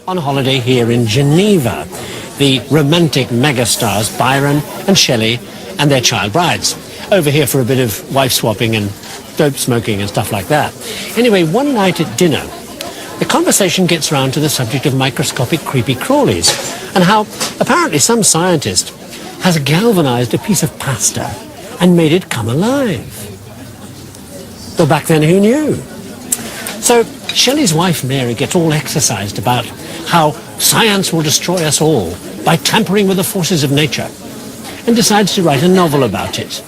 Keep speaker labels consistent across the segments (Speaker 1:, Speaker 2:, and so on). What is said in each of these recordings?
Speaker 1: on holiday here in Geneva. The romantic megastars Byron and Shelley and their child brides. Over here for a bit of wife swapping and dope smoking and stuff like that. Anyway, one night at dinner, the conversation gets round to the subject of microscopic creepy crawlies and how apparently some scientist has galvanized a piece of pasta and made it come alive. Though back then, who knew? So Shelley's wife Mary gets all exercised about how science will destroy us all by tampering with the forces of nature, and decides to write a novel about it.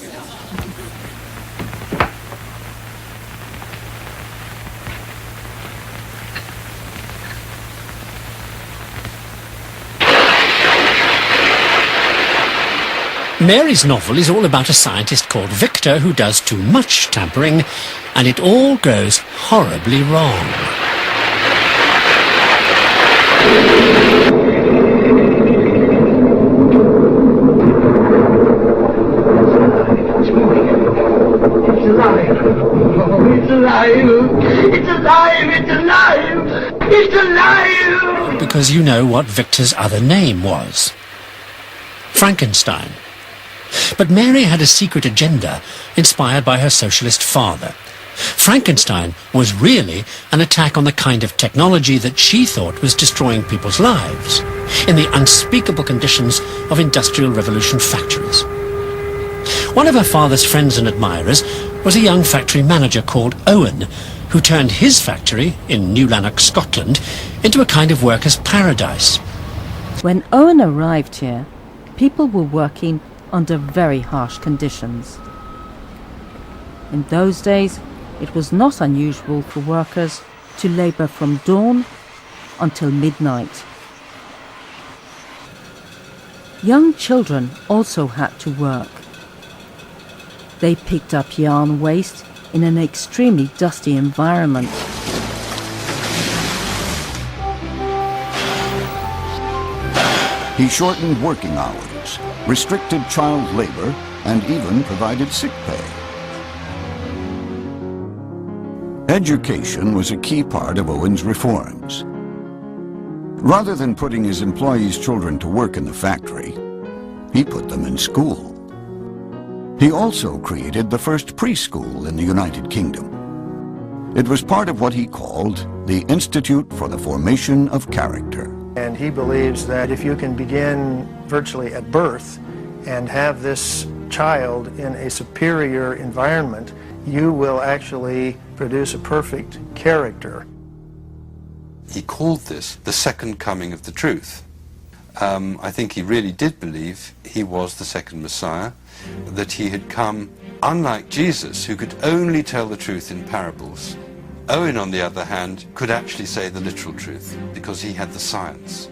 Speaker 1: Mary's novel is all about a scientist called Victor who does too much tampering, and it all goes horribly wrong.
Speaker 2: It's alive! Oh, it's alive! It's alive! It's alive! It's alive!
Speaker 1: Because you know what Victor's other name was. Frankenstein. But Mary had a secret agenda inspired by her socialist father. Frankenstein was really an attack on the kind of technology that she thought was destroying people's lives in the unspeakable conditions of Industrial Revolution factories. One of her father's friends and admirers was a young factory manager called Owen, who turned his factory in New Lanark, Scotland, into a kind of workers' paradise.
Speaker 3: When Owen arrived here, people were working under very harsh conditions. In those days, it was not unusual for workers to labour from dawn until midnight. Young children also had to work. They picked up yarn waste in an extremely dusty environment.
Speaker 4: He shortened working hours, restricted child labor, and even provided sick pay. Education was a key part of Owen's reforms. Rather than putting his employees' children to work in the factory, he put them in school. He also created the first preschool in the United Kingdom. It was part of what he called the Institute for the Formation of Character.
Speaker 5: And he believes that if you can begin virtually at birth and have this child in a superior environment, you will actually produce a perfect character.
Speaker 6: He called this the second coming of the truth. I think he really did believe he was the second Messiah, that he had come, unlike Jesus, who could only tell the truth in parables. Owen, on the other hand, could actually say the literal truth because he had the science.